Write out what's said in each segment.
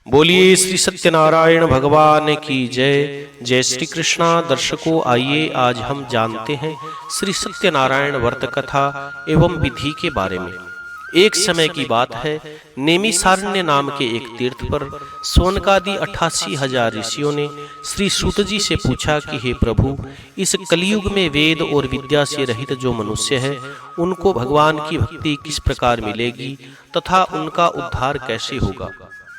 बोलिए श्री सत्यनारायण भगवान की जय। जय श्री कृष्णा। दर्शकों, आइए आज हम जानते हैं श्री सत्यनारायण व्रत कथा एवं विधि के बारे में। एक समय की बात है, नेमिसारण्य नाम के एक तीर्थ पर सोनकादि 88,000 ऋषियों ने श्री सूत जी से पूछा कि हे प्रभु, इस कलयुग में वेद और विद्या से रहित जो मनुष्य है उनको भगवान की भक्ति किस प्रकार मिलेगी तथा उनका उद्धार कैसे होगा।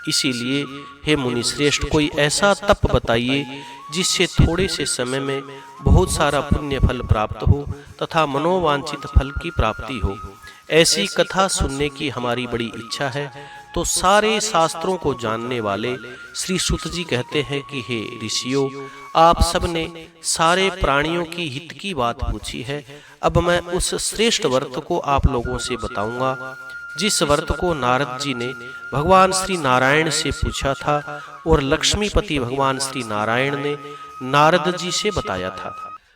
इसीलिए हे मुनि श्रेष्ठ, कोई ऐसा तप बताइए जिससे थोड़े से समय में बहुत सारा पुण्य फल प्राप्त हो तथा मनोवांछित फल की प्राप्ति हो। ऐसी कथा सुनने की हमारी बड़ी इच्छा है। तो सारे शास्त्रों को जानने वाले श्री सूत जी कहते हैं कि हे ऋषियों, आप सबने सारे प्राणियों की हित की बात पूछी है। अब मैं उस श्रेष्ठ व्रत को आप लोगों से बताऊंगा जिस व्रत को नारद जी ने भगवान श्री नारायण से पूछा था और लक्ष्मीपति भगवान श्री नारायण ने नारद जी से बताया था।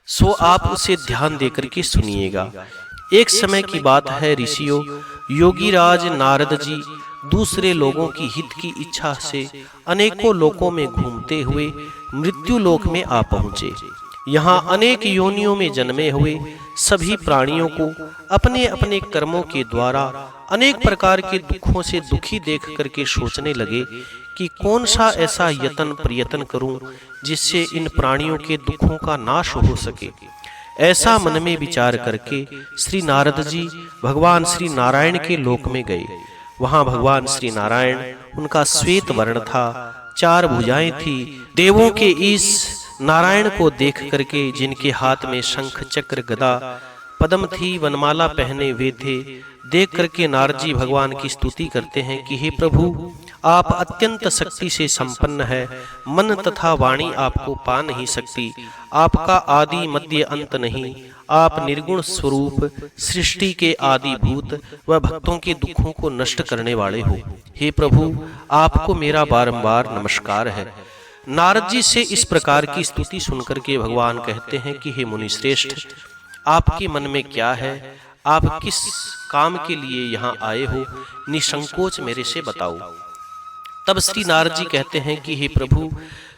सो आप उसे ध्यान देकर के सुनिएगा। एक समय की बात है ऋषियों, योगीराज नारद जी दूसरे लोगों की हित की इच्छा से अनेकों लोकों में घूमते हुए मृत्यु लोक में आ पहुँचे। यहाँ अनेक योनियों में जन्मे हुए सभी प्राणियों को अपने अपने कर्मों के द्वारा अनेक प्रकार के दुखों से दुखी देख करके सोचने लगे कि कौन सा ऐसा यत्न प्रयत्न करूं जिससे इन प्राणियों के दुखों का नाश हो सके। ऐसा मन में विचार करके श्री नारद जी भगवान श्री नारायण के लोक में गए। वहां भगवान श्री नारायण, उनका श्वेत वर्ण था, 4 भुजाएं थी। देवों के इस नारायण को देख करके, जिनके हाथ में शंख चक्र गदा पद्म थी, वनमाला पहने हुए थे, देख करके नारद जी भगवान की स्तुति करते हैं कि हे प्रभु, आप अत्यंत शक्ति से संपन्न है, मन तथा वाणी आपको पा नहीं सकती, आपका आदि मध्य अंत नहीं, आप निर्गुण स्वरूप सृष्टि के आदि भूत व भक्तों के दुखों को नष्ट करने वाले हो। हे प्रभु, आपको मेरा बारंबार नमस्कार है। नारद जी से इस प्रकार की स्तुति सुनकर के भगवान कहते हैं कि हे मुनि श्रेष्ठ, आपके मन में क्या है, आप किस काम के लिए यहाँ आए हो, निसंकोच मेरे से बताओ। तब श्री नारद जी कहते हैं कि हे प्रभु,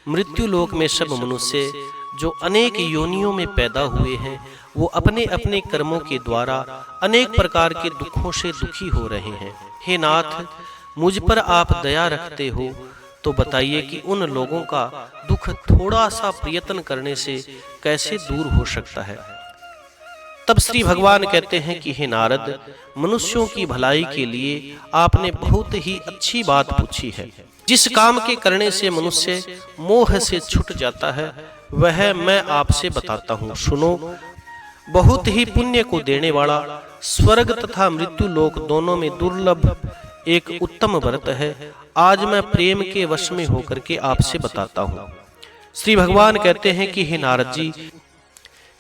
मृत्यु लोक में सब मनुष्य जो अनेक योनियों में पैदा हुए हैं वो अपने अपने कर्मों के द्वारा अनेक प्रकार के दुखों से दुखी हो रहे हैं। हे नाथ, मुझ पर आप दया रखते हो तो बताइए कि उन लोगों का दुख थोड़ा सा प्रयत्न करने से कैसे दूर हो सकता है। तब श्री भगवान कहते हैं कि हे नारद, मनुष्यों की भलाई के लिए आपने बहुत ही अच्छी बात पूछी है। जिस काम के करने से मनुष्य मोह से छूट जाता है वह मैं आपसे बताता हूँ, सुनो। बहुत ही पुण्य को देने वाला स्वर्ग तथा मृत्यु लोक दोनों में दुर्लभ एक उत्तम व्रत है। आज मैं प्रेम के वश में होकर के आपसे बताता हूँ। श्री भगवान कहते हैं कि हे नारद जी,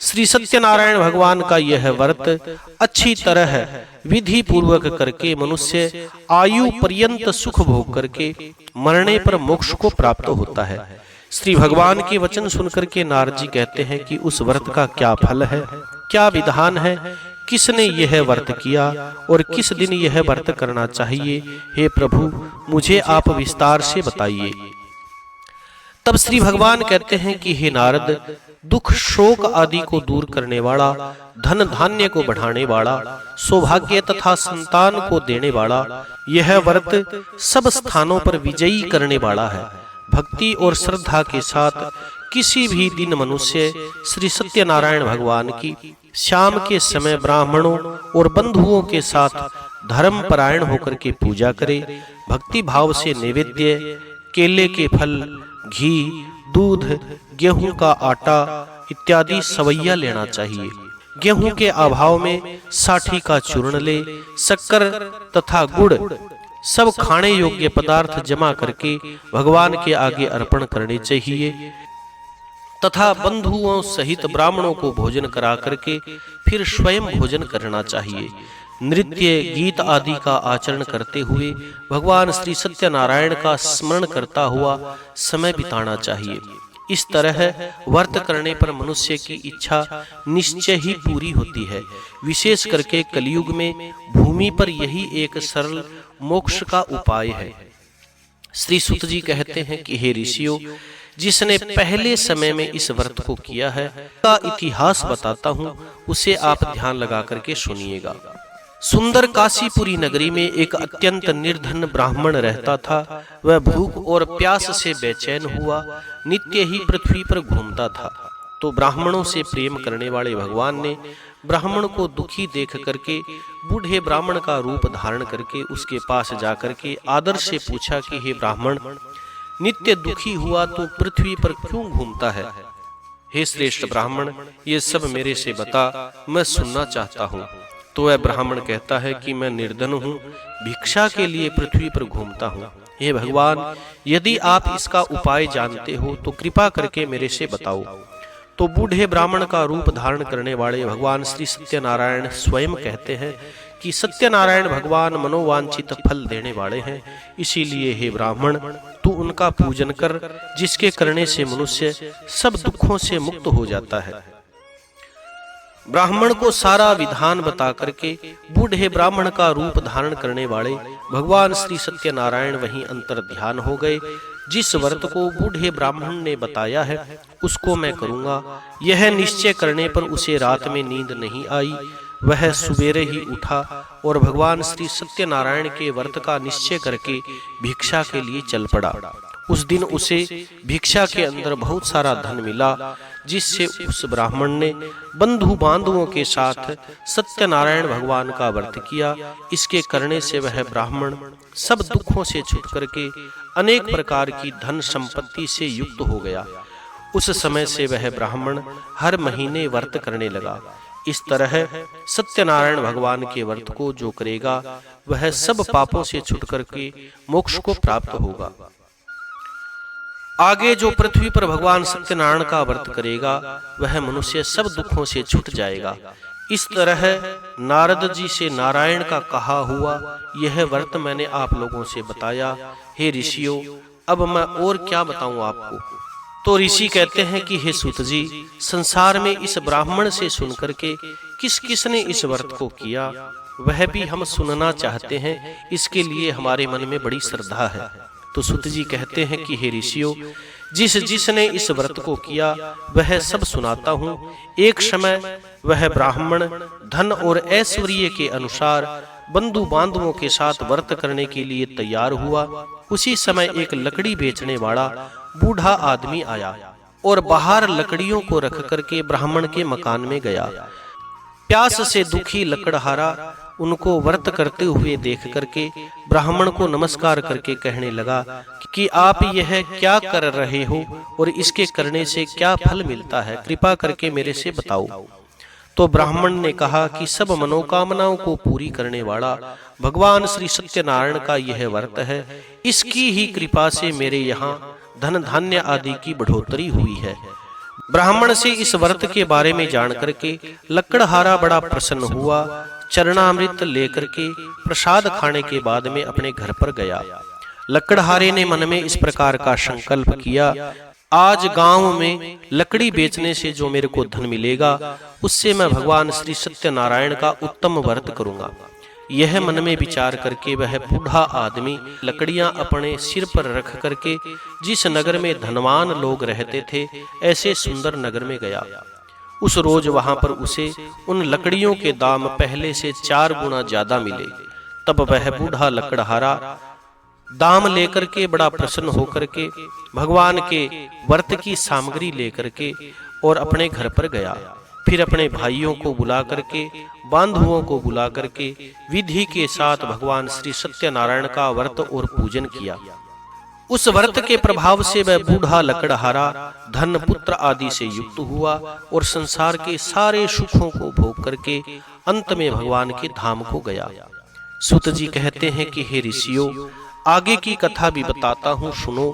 श्री सत्यनारायण भगवान का यह व्रत अच्छी तरह विधि पूर्वक करके मनुष्य आयु पर्यंत सुख भोग करके मरने पर मोक्ष को प्राप्त होता है। श्री भगवान के वचन सुनकर के नारद जी कहते हैं कि उस व्रत का क्या फल है, क्या विधान है, किसने यह व्रत किया और किस दिन यह व्रत करना चाहिए। हे प्रभु, मुझे आप विस्तार से बताइए। तब श्री भगवान कहते हैं कि हे नारद, दुख शोक आदि को दूर करने वाला, धन धान्य को बढ़ाने वाला, सौभाग्य तथा संतान को देने वाला यह व्रत सब स्थानों पर विजयी करने वाला है। भक्ति और श्रद्धा के साथ किसी भी दिन मनुष्य श्री सत्यनारायण भगवान की शाम के समय ब्राह्मणों और बंधुओं के साथ धर्म परायण होकर के पूजा करे। भक्ति भाव से नैवेद्य, केले के फल, घी, दूध, गेहूं का आटा इत्यादि सवैया लेना चाहिए। गेहूं के अभाव में साठी का चूर्ण ले, शक्कर तथा गुड़ सब खाने योग्य पदार्थ जमा करके भगवान के आगे अर्पण करने चाहिए तथा बंधुओं सहित ब्राह्मणों को भोजन करा करके फिर स्वयं भोजन करना चाहिए। नृत्य गीत आदि का आचरण करते हुए भगवान श्री सत्यनारायण का स्मरण करता हुआ समय बिताना चाहिए। इस तरह व्रत करने पर मनुष्य की इच्छा निश्चय ही पूरी होती है। विशेष करके कलयुग में भूमि पर यही एक सरल मोक्ष का उपाय है। श्री सुत जी कहते हैं कि हे ऋषियों, जिसने पहले समय में इस व्रत को किया है का इतिहास बताता हूँ, उसे आप ध्यान लगा करके सुनिएगा। सुंदर काशीपुरी नगरी में एक अत्यंत निर्धन ब्राह्मण रहता था। वह भूख और प्यास से बेचैन हुआ नित्य ही पृथ्वी पर घूमता था। तो ब्राह्मणों से प्रेम करने वाले भगवान ने ब्राह्मण को दुखी देख करके बूढ़े ब्राह्मण का रूप धारण करके उसके पास जाकर के आदर से पूछा कि हे ब्राह्मण, नित्य दुखी हुआ तो पृथ्वी पर क्यों घूमता है? हे श्रेष्ठ ब्राह्मण, ये सब मेरे से बता, मैं सुनना चाहता हूँ। तो वह ब्राह्मण कहता है कि मैं निर्धन हूँ, भिक्षा के लिए पृथ्वी पर घूमता हूँ। हे भगवान, यदि आप इसका उपाय जानते हो तो कृपा करके मेरे से बताओ। तो बूढ़े ब्राह्मण का रूप धारण करने वाले भगवान श्री सत्यनारायण स्वयं कहते हैं कि सत्यनारायण भगवान मनोवांछित फल देने वाले हैं, इसीलिए हे ब्राह्मण, तू उनका पूजन कर, जिसके करने से मनुष्य सब दुखों से मुक्त हो जाता है। ब्राह्मण को सारा विधान बता करके बूढ़े ब्राह्मण का रूप धारण करने वाले भगवान श्री सत्यनारायण वहीं अंतर ध्यान हो गए। जिस व्रत को बूढ़े ब्राह्मण ने बताया है उसको मैं करूंगा, यह निश्चय करने पर उसे रात में नींद नहीं आई। वह सुबेरे ही उठा और भगवान श्री सत्यनारायण के व्रत का निश्चय करके भिक्षा के लिए चल पड़ा। उस दिन उसे भिक्षा के अंदर बहुत सारा धन मिला, जिससे उस ब्राह्मण ने बंधु बांधवों के साथ सत्यनारायण भगवान का व्रत किया। इसके करने से वह ब्राह्मण सब दुखों से छूट करके अनेक प्रकार की धन संपत्ति से युक्त हो गया। उस समय से वह ब्राह्मण हर महीने व्रत करने लगा। इस तरह सत्यनारायण भगवान के व्रत को जो करेगा वह सब पापों से छूट करके मोक्ष को प्राप्त होगा। आगे जो पृथ्वी पर भगवान सत्यनारायण का व्रत करेगा वह मनुष्य सब दुखों से छूट जाएगा। इस तरह नारद जी से नारायण का कहा हुआ यह व्रत मैंने आप लोगों से बताया। हे ऋषियों, अब मैं और क्या बताऊं आपको? तो ऋषि कहते हैं कि हे सूत जी, संसार में इस ब्राह्मण से सुनकर के किस किस ने इस व्रत को किया वह भी हम सुनना चाहते हैं, इसके लिए हमारे मन में बड़ी श्रद्धा है। तो सूत जी कहते हैं कि हे ऋषियों, जिसने इस व्रत को किया वह सब सुनाता हूँ। एक समय वह ब्राह्मण धन और ऐश्वर्य के अनुसार बंधु बांधवों के साथ व्रत करने के लिए तैयार हुआ। उसी समय एक लकड़ी बेचने वाला बूढ़ा आदमी आया और बाहर लकड़ियों को रख करके ब्राह्मण के मकान में गया। प्यास से दुखी लकड़हारा उनको व्रत करते हुए देख करके ब्राह्मण को नमस्कार करके कहने लगा कि आप यह क्या कर रहे हो और इसके करने से क्या फल मिलता है, कृपा करके मेरे से बताओ। तो ब्राह्मण ने कहा कि सब मनोकामनाओं को पूरी करने वाला भगवान श्री सत्यनारायण का यह व्रत है, इसकी ही कृपा से मेरे यहाँ धन धान्य आदि की बढ़ोतरी हुई है। ब्राह्मण से इस व्रत के बारे में जान करके लकड़हारा बड़ा प्रसन्न हुआ। चरणामृत लेकर के प्रसाद खाने के बाद में अपने घर पर गया। लकड़हारे ने मन में इस प्रकार का संकल्प किया, आज गांव में लकड़ी बेचने से जो मेरे को धन मिलेगा उससे मैं भगवान श्री सत्यनारायण का उत्तम व्रत करूंगा। यह मन में विचार करके वह बूढ़ा आदमी लकड़ियां अपने सिर पर रख करके जिस नगर में धनवान लोग रहते थे ऐसे सुंदर नगर में गया। उस रोज वहां पर उसे उन लकड़ियों के दाम पहले से 4 गुना ज्यादा मिले। तब वह बूढ़ा लकड़हारा दाम लेकर के बड़ा प्रसन्न होकर के भगवान के व्रत की सामग्री लेकर के और अपने घर पर गया। फिर अपने भाइयों को बुला करके, बांधुओं को बुला करके विधि के साथ भगवान श्री सत्यनारायण का व्रत और पूजन किया। उस व्रत के प्रभाव से वह बूढ़ा लकड़हारा धन पुत्र आदि से युक्त हुआ और संसार के सारे सुखों को भोग करके अंत में भगवान के धाम को गया। सूत जी कहते हैं कि हे ऋषियों, आगे की कथा भी बताता हूँ, सुनो।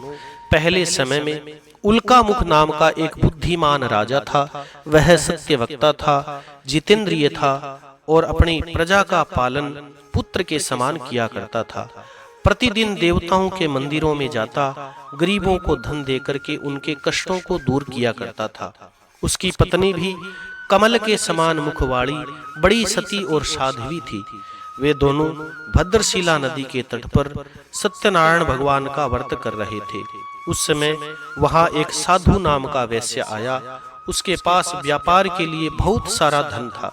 पहले समय में उल्का मुख नाम का एक बुद्धिमान राजा था। वह सत्यवक्ता था, जितेंद्रिय था और अपनी प्रजा का पालन पुत्र के समान किया करता था। प्रतिदिन देवताओं के मंदिरों में जाता, गरीबों को धन देकर के उनके कष्टों को दूर किया करता था। उसकी पत्नी भी कमल के समान मुखवाड़ी, बड़ी सती और साध्वी थी। वे दोनों भद्रशिला नदी के तट पर सत्यनारायण भगवान का व्रत कर रहे थे। उस समय वहां एक साधु नाम का वैश्य आया। उसके पास व्यापार के लिए बहुत सारा धन था।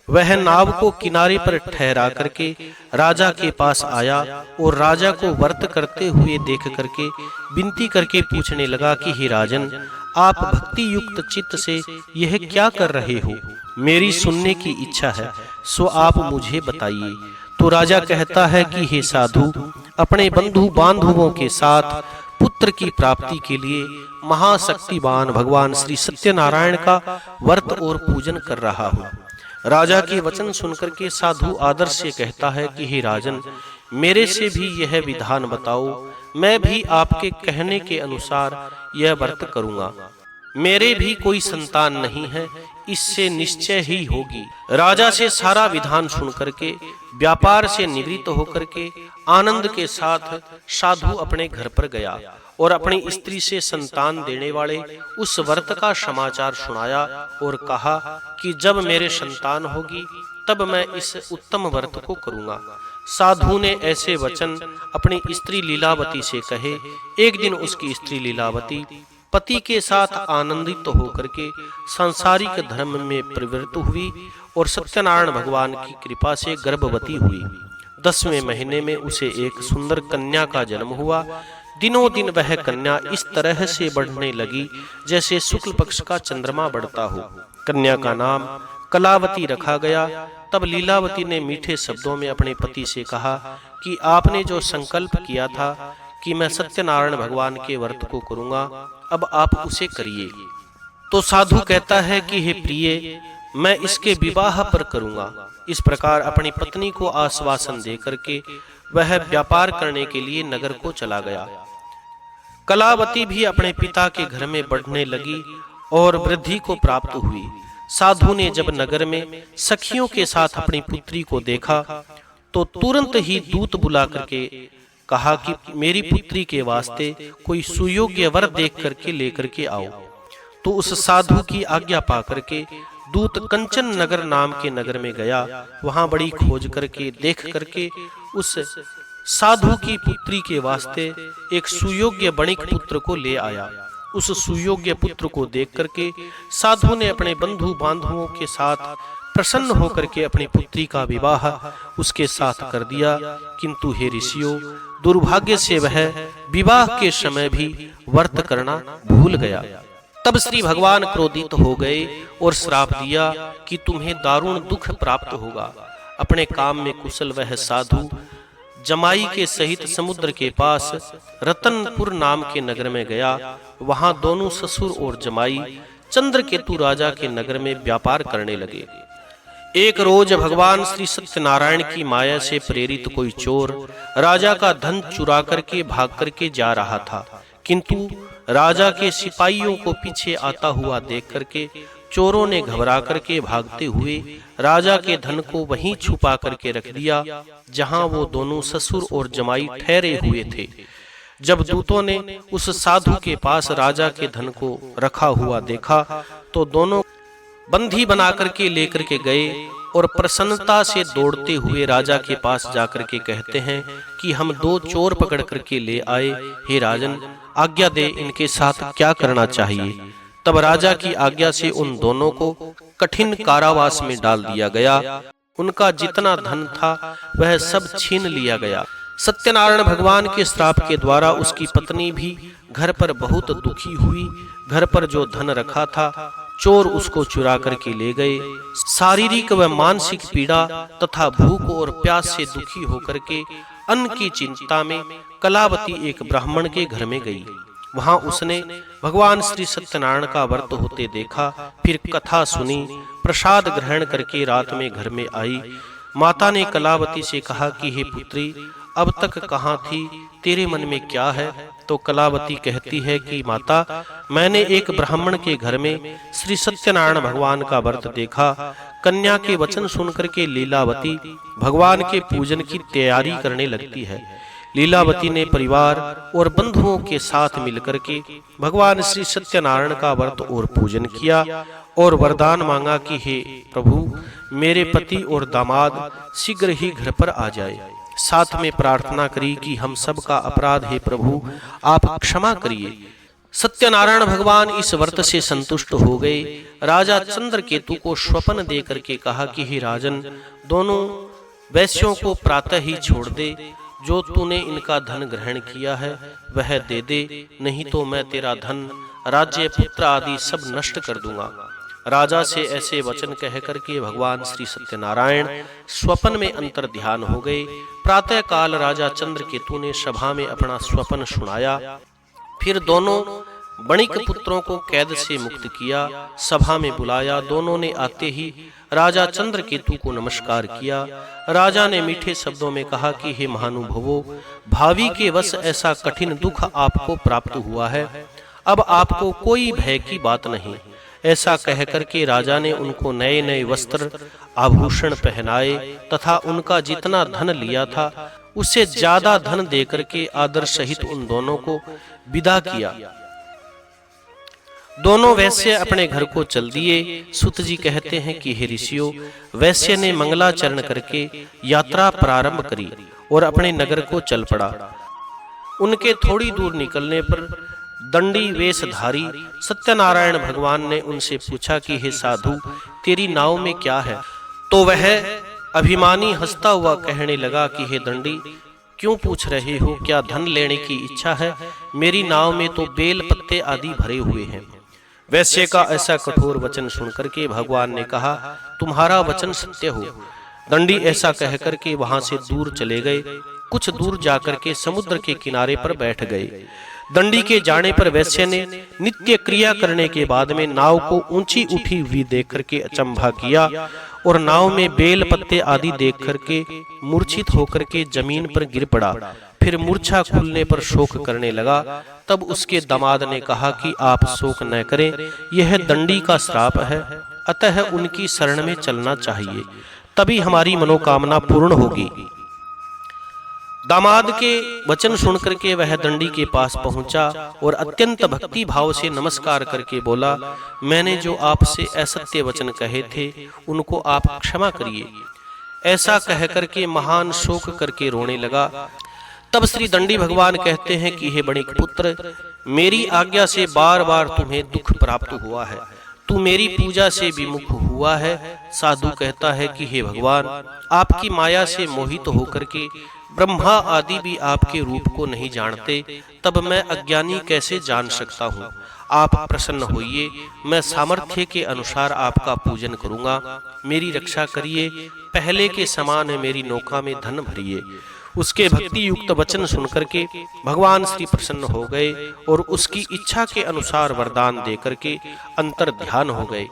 वह नाव को किनारे पर ठहरा करके राजा के पास आया और राजा को व्रत करते हुए देख करके विनती करके पूछने लगा कि हे राजन, आप भक्ति युक्त चित्त से यह क्या कर रहे हो? मेरी सुनने की इच्छा है, सो आप मुझे बताइए। तो राजा कहता है कि हे साधु, अपने बंधु बांधवों के साथ पुत्र की प्राप्ति के लिए महाशक्तिवान भगवान श्री सत्यनारायण का व्रत और पूजन कर रहा हूँ। राजा के वचन सुनकर के साधु आदर से कहता है कि हे राजन, मेरे से भी यह विधान बताओ, मैं भी आपके कहने के अनुसार यह व्रत करूंगा। मेरे भी कोई संतान नहीं है, इससे निश्चय ही होगी। राजा से सारा विधान सुन करके व्यापार से निवृत्त होकर के आनंद के साथ साधु अपने घर पर गया और अपनी स्त्री से संतान देने वाले उस व्रत का समाचार सुनाया और कहा कि जब मेरे संतान होगी तब मैं इस उत्तम व्रत को करूंगा। साधु ने ऐसे वचन अपनी स्त्री लीलावती से कहे। एक दिन उसकी स्त्री लीलावती पति के साथ आनंदित होकर के सांसारिक धर्म में प्रवृत्त हुई और सत्यनारायण भगवान की कृपा से गर्भवती हुई। 10वें महीने में उसे एक सुंदर कन्या का जन्म हुआ। दिनों दिन वह कन्या इस तरह से बढ़ने लगी जैसे शुक्ल पक्ष का चंद्रमा बढ़ता हो। कन्या का नाम कलावती रखा गया। तब लीलावती ने मीठे शब्दों में अपने पति से कहा कि आपने जो संकल्प किया था कि मैं सत्यनारायण भगवान के व्रत को करूंगा, अब आप उसे करिए। तो साधु कहता है कि हे प्रिय, मैं इसके विवाह पर करूंगा। इस प्रकार अपनी पत्नी को आश्वासन दे करके वह व्यापार करने के लिए नगर को चला गया। कलावती भी अपने पिता के घर में बढ़ने लगी और वृद्धि को प्राप्त हुई। साधु ने जब नगर में सखियों के साथ अपनी पुत्री को देखा तो तुरंत ही दूत बुला करके कहा कि मेरी पुत्री के वास्ते कोई सुयोग्य वर देख करके लेकर के आओ। तो उस साधु की आज्ञा पा करके दूत कंचन नगर नाम के नगर में गया। वहां बड़ी खोज करके देख करके उस साधु की पुत्री के वास्ते एक सुयोग्य बणिक पुत्र को ले आया। उस सुयोग्य पुत्र को देख करके साधु ने अपने बंधु बांधवों के साथ प्रसन्न होकर के अपनी पुत्री का विवाह उसके साथ कर दिया। किंतु हे ऋषियों, दुर्भाग्य से वह विवाह के समय भी व्रत करना भूल गया। तब श्री भगवान क्रोधित हो गए और श्राप दिया कि तुम्हें दारुण दुख प्राप्त होगा। अपने काम में कुशल वह साधु जमाई के सहित समुद्र के पास रतनपुर नाम के नगर में गया। वहां दोनों ससुर और जमाई चंद्रकेतु राजा के नगर में व्यापार करने लगे। एक रोज भगवान श्री सत्यनारायण की माया से प्रेरित कोई चोर राजा का धन चुरा करके भाग करके जा रहा था, किंतु राजा के सिपाहियों को पीछे आता हुआ देख करके चोरों ने घबरा करके भागते हुए राजा के धन को वहीं छुपा करके रख दिया जहां वो दोनों ससुर और जमाई ठहरे हुए थे। जब दूतों ने उस साधु के पास राजा के धन को रखा हुआ देखा तो दोनों बंधी बना करके लेकर के गए और प्रसन्नता से दौड़ते हुए राजा के पास जाकर के कहते हैं कि हम 2 चोर पकड़ करके ले आए। हे राजन, आज्ञा दे, इनके साथ क्या करना चाहिए। तब राजा की आज्ञा से उन दोनों को कठिन कारावास में डाल दिया गया। उनका जितना धन था वह सब छीन लिया गया। सत्यनारायण भगवान के श्राप के द्वारा उसकी पत्नी भी घर पर बहुत दुखी हुई। घर पर जो धन रखा था चोर उसको चुरा करके ले गए। शारीरिक व मानसिक पीड़ा तथा भूख और प्यास से दुखी होकर के अन्न की चिंता में कलावती एक ब्राह्मण के घर में गई। वहां उसने भगवान श्री सत्यनारायण का व्रत होते देखा, फिर कथा सुनी, प्रसाद ग्रहण करके रात में घर में आई। माता ने कलावती से कहा कि हे पुत्री, अब तक कहाँ थी, तेरे मन में क्या है। तो कलावती कहती है कि माता, मैंने एक ब्राह्मण के घर में श्री सत्यनारायण भगवान का व्रत देखा। कन्या के वचन सुनकर के लीलावती भगवान के पूजन की तैयारी करने लगती है। लीलावती ने परिवार और बंधुओं के साथ मिलकर के भगवान श्री सत्यनारायण का व्रत और पूजन किया और वरदान मांगा कि हे प्रभु, मेरे पति और दामाद शीघ्र ही घर पर आ जाए। साथ में प्रार्थना करी कि हम सब का अपराध है प्रभु आप क्षमा करिए। सत्यनारायण भगवान इस व्रत से संतुष्ट हो गए। राजा चंद्रकेतु को स्वप्न दे करके कहा कि हे राजन, दोनों वैश्यों को प्रातः ही छोड़ दे। जो तूने इनका धन ग्रहण किया है वह दे दे, नहीं तो मैं तेरा धन, राज्य, पुत्र आदि सब नष्ट कर दूंगा। राजा से ऐसे वचन कह करके भगवान श्री सत्यनारायण स्वप्न में अंतर ध्यान हो गए। प्रातः काल राजा चंद्रकेतु ने सभा में अपना स्वप्न सुनाया। फिर दोनों बणिक पुत्रों को कैद से मुक्त किया, सभा में बुलाया। दोनों ने आते ही राजा चंद्रकेतु को नमस्कार किया। राजा ने मीठे शब्दों में कहा कि हे महानुभावों, भावी के वश ऐसा कठिन दुख आपको प्राप्त हुआ है, अब आपको कोई भय की बात नहीं। ऐसा कह करके राजा ने उनको नए नए वस्त्र आभूषण पहनाए तथा उनका जितना धन लिया था उससे ज्यादा धन देकर के आदर सहित उन दोनों को विदा किया। दोनों वैश्य अपने घर को चल दिए। सुत जी कहते हैं कि हे ऋषियों, वैश्य ने मंगलाचरण करके यात्रा प्रारंभ करी और अपने नगर को चल पड़ा। उनके थोड़ी दूर निकलने पर दंडी वेशधारी सत्यनारायण भगवान ने उनसे पूछा कि हे साधु, तेरी नाव में क्या है? तो वह अभिमानी हंसता हुआ कहने लगा कि हे दंडी, क्यों पूछ रहे हो? क्या धन लेने की इच्छा है? मेरी नाव में तो बेल पत्ते आदि भरे हुए हैं। वैश्य का ऐसा कठोर वचन सुनकर के भगवान ने कहा, तुम्हारा वचन सत्य हो। दंडी ऐसा कहकर के वहां से दूर चले गए। कुछ दूर जाकर के समुद्र के किनारे पर बैठ गए। दंडी के जाने पर वैश्य ने नित्य क्रिया करने के बाद में नाव को ऊंची उठी हुई देख करके अचंभा किया और नाव में बेल पत्ते आदि देख करके मूर्छित होकर के जमीन पर गिर पड़ा। फिर मूर्छा खुलने पर शोक करने लगा। तब उसके दामाद ने कहा कि आप शोक न करें, यह दंडी का श्राप है, अतः उनकी शरण में चलना चाहिए, तभी हमारी मनोकामना पूर्ण होगी। दामाद के वचन सुनकर के वह दंडी के पास पहुंचा और अत्यंत भक्ति भाव से नमस्कार करके बोला, मैंने जो आपसे असत्य वचन कहे थे उनको आप क्षमा करिए। ऐसा कह करके महान शोक करके रोने लगा। तब श्री दंडी भगवान कहते हैं कि हे बणिक पुत्र, मेरी आज्ञा से बार बार तुम्हें दुख प्राप्त हुआ है, तू मेरी पूजा से विमुख हुआ है। साधु कहता है कि हे भगवान, आपकी माया से मोहित होकर के ब्रह्मा आदि भी आपके रूप को नहीं जानते, तब मैं अज्ञानी कैसे जान सकता हूँ? आप प्रसन्न होइए, मैं सामर्थ्य के अनुसार आपका पूजन करूंगा। मेरी रक्षा करिए, पहले के समान मेरी नौका में धन भरिए। उसके भक्ति युक्त वचन सुनकर के भगवान श्री प्रसन्न हो गए और उसकी इच्छा के अनुसार वरदान देकर के अंतर ध्यान हो गए।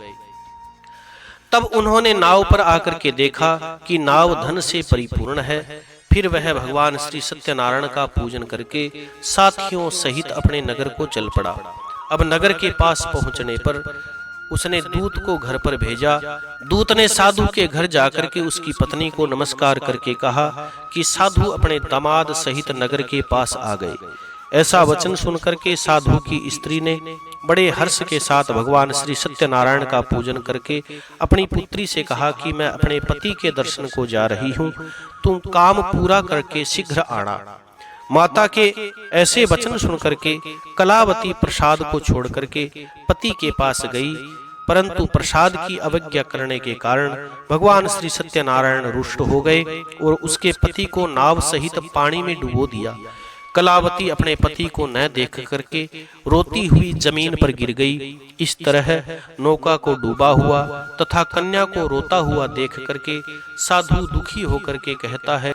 तब उन्होंने नाव पर आकर के देखा कि नाव धन से परिपूर्ण है। फिर वह भगवान श्री सत्यनारायण का पूजन करके साथियों सहित अपने नगर को चल पड़ा। अब नगर के पास पहुंचने पर उसने दूत को घर पर भेजा। दूत ने साधु के घर जाकर के उसकी पत्नी को नमस्कार करके कहा कि साधु अपने दामाद सहित नगर के पास आ गए। ऐसा वचन सुनकर के साधु की स्त्री ने बड़े हर्ष के साथ भगवान श्री सत्यनारायण का पूजन करके अपनी पुत्री से कहा कि मैं अपने पति के दर्शन को जा रही हूँ, तुम काम पूरा करके शीघ्र आना। माता के ऐसे वचन सुनकर के कलावती प्रसाद को छोड़ करके पति के पास गई, परंतु प्रसाद की अवज्ञा करने के कारण भगवान श्री सत्यनारायण रुष्ट हो गए और उसके पति को नाव सहित पानी में डुबो दिया। कलावती अपने पति को न देख करके रोती हुई जमीन पर गिर गई। इस तरह नौका को डूबा हुआ तथा कन्या को रोता हुआ देख करके साधु दुखी होकर के कहता है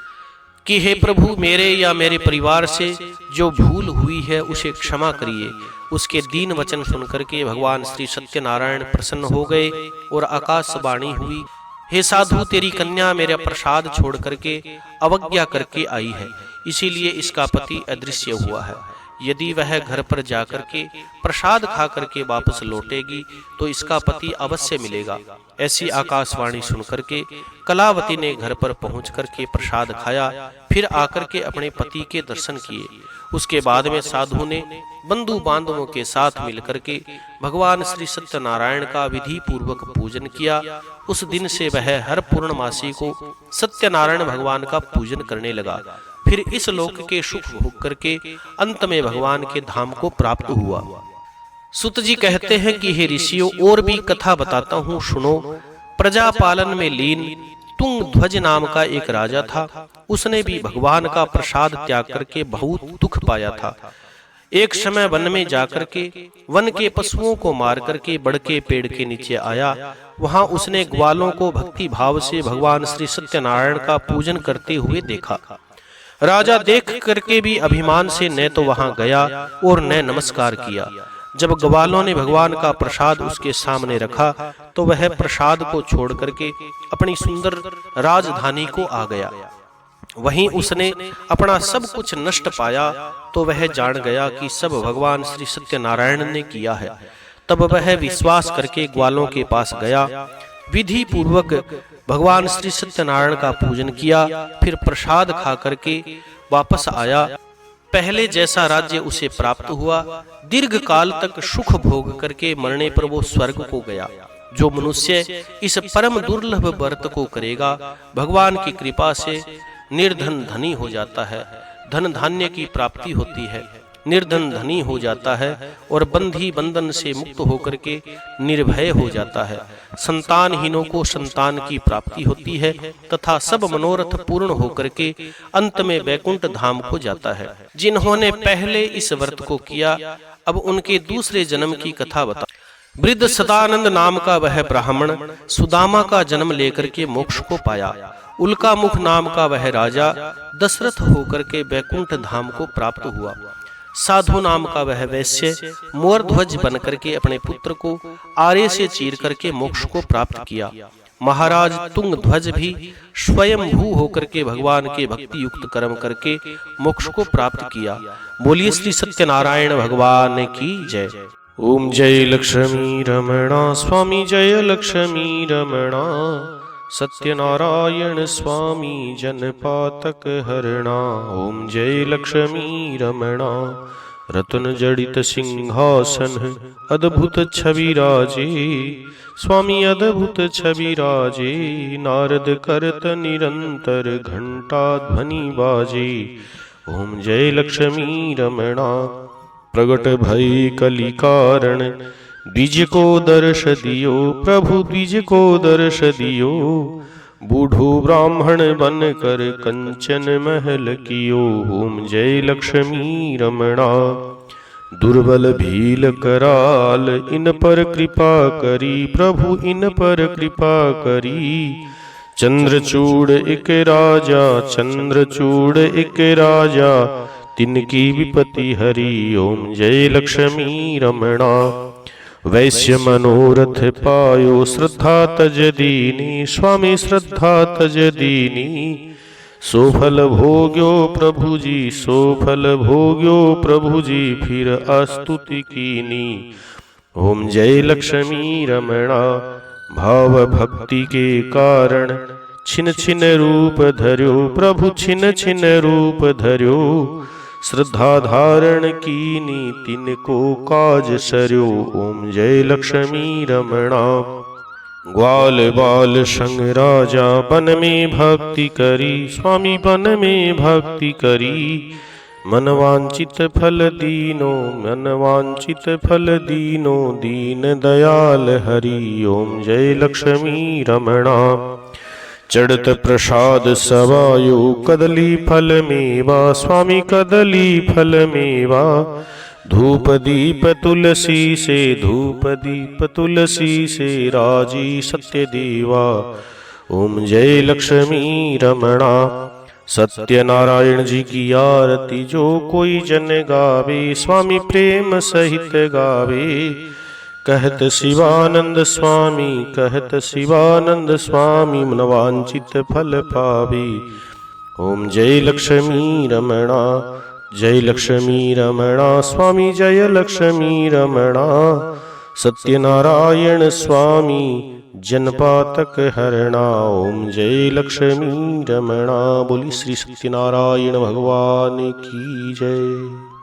कि हे प्रभु, मेरे या मेरे परिवार से जो भूल हुई है उसे क्षमा करिए। उसके दीन वचन सुनकर के भगवान श्री सत्यनारायण प्रसन्न हो गए और आकाशवाणी हुई, हे साधु, तेरी कन्या मेरा प्रसाद छोड़ करके अवज्ञा करके आई है, इसीलिए इसका पति अदृश्य हुआ है। यदि वह घर पर जाकर के प्रसाद खा करके वापस लौटेगी तो इसका पति अवश्य मिलेगा। ऐसी आकाशवाणी सुनकर के कलावती ने घर पर पहुंच करके प्रसाद खाया, फिर आकर के अपने पति के दर्शन किए। उसके बाद में साधु ने बंधु बांधवों के साथ मिलकर के भगवान श्री सत्यनारायण का विधि पूर्वक पूजन किया। उस दिन से वह हर पूर्णमासी को सत्यनारायण भगवान का पूजन करने लगा। फिर इस लोक के सुख भोग करके अंत में भगवान के धाम को प्राप्त हुआ। सुत जी कहते हैं कि हे ऋषियों, और भी कथा बताता हूँ, सुनो। प्रजा पालन में लीन तुंगध्वज नाम का एक राजा था। उसने भी भगवान का प्रसाद त्याग करके बहुत दुख पाया था। एक समय वन में जाकर के वन के पशुओं को मार करके बड़ के पेड़ के नीचे आया। वहां उसने ग्वालों को भक्ति भाव से भगवान श्री सत्यनारायण का पूजन करते हुए देखा। राजा देख करके भी अभिमान से न तो वहां गया और न नमस्कार किया। जब ग्वालों ने भगवान का प्रसाद उसके सामने रखा तो वह प्रसाद को छोड़ करके अपनी सुंदर राजधानी को आ गया। वहीं उसने अपना सब कुछ नष्ट पाया तो वह जान गया कि सब भगवान श्री सत्यनारायण ने किया है। तब वह विश्वास करके ग्वालों के पास गया, विधि पूर्वक भगवान श्री सत्यनारायण का पूजन किया, फिर प्रसाद खा करके वापस आया। पहले जैसा राज्य उसे प्राप्त हुआ। दीर्घ काल तक सुख भोग करके मरने पर वो स्वर्ग को गया। जो मनुष्य इस परम दुर्लभ व्रत को करेगा, भगवान की कृपा से निर्धन धनी हो जाता है, धन धान्य की प्राप्ति होती है, निर्धन धनी हो जाता है और बंधी बंधन से मुक्त होकर के निर्भय हो जाता है। संतानहीनों को संतान की प्राप्ति होती है तथा सब मनोरथ पूर्ण होकर के अंत में वैकुंठ धाम को जाता है। जिन्होंने पहले इस व्रत को किया, अब उनके दूसरे जन्म की कथा बता। वृद्ध सदानंद नाम का वह ब्राह्मण सुदामा का जन्म लेकर के मोक्ष को पाया। उल्का मुख नाम का वह राजा दशरथ होकर के वैकुंठ धाम को प्राप्त हुआ। साधु नाम का वह वैश्य मोरध्वज बनकर के अपने पुत्र को आरे से चीर करके मोक्ष को प्राप्त किया। महाराज तुंगध्वज भी स्वयंभू होकर के भगवान के भक्ति युक्त कर्म करके मोक्ष को प्राप्त किया। बोलिए श्री सत्यनारायण भगवान की जय। ओम जय लक्ष्मी रमणा स्वामी, जय लक्ष्मी रमणा। सत्यनारायण स्वामी जनपातक हरणा। ओम जय लक्ष्मी रमणा। रत्न जड़ित सिंहासन अद्भुत छवि राजे, स्वामी अद्भुत छवि राजे। नारद करत निरंतर घंटा ध्वनि बाजे। ओम जय लक्ष्मी रमणा। प्रगट भई कली कारण द्विज को दर्श दियो, प्रभु द्विज को दर्श दियो। बूढ़ो ब्राह्मण बन कर कंचन महल कियो। ओम जय लक्ष्मी रमणा। दुर्बल भील कराल इन पर कृपा करी, प्रभु इन पर कृपा करी। चंद्रचूड़ एक राजा, चंद्रचूड़ एक राजा, तिनकी विपत्ति हरि। ओम जय लक्ष्मी रमणा। वैश्य मनोरथ पायो श्रद्धा तज दीनी, स्वामी श्रद्धा तज दीनी। सोफल भोग्यो प्रभु जी, सोफल भोग्यो प्रभु जी, फिर अस्तुति कीनी। ओम जय लक्ष्मी रमणा। भाव भक्ति के कारण छिन छिन रूप धर्यो, प्रभु छिन छिन रूप धर्यो। श्रद्धा धारण कीनी तिनको काज सर्यो। ओम जय लक्ष्मी रमणा। ग्वाल बाल संग राजा बन में भक्ति करी, स्वामी बन में भक्ति करी। मन वांछित फल दीनो, मन वांछित फल दीनो, दीन दयाल हरि। ओम जय लक्ष्मी रमणा। चढ़त प्रसाद सवायो कदली फल मेवा, स्वामी कदली फल मेवा। धूप दीप तुलसी से, धूप दीप तुलसी से, राजी सत्य देवा। ओम जय लक्ष्मी रमणा। सत्यनारायण जी की आरती जो कोई जन गावे, स्वामी प्रेम सहित गावे। कहत शिवानंद स्वामी, कहत शिवानंद स्वामी, मनवांचित फल पावे। ओम जय लक्ष्मी रमणा। जय लक्ष्मी रमणा स्वामी जय लक्ष्मी रमणा। सत्यनारायण स्वामी जनपातक हरणा। ओम जय लक्ष्मी रमणा। बोली श्री सत्यनारायण भगवान की जय।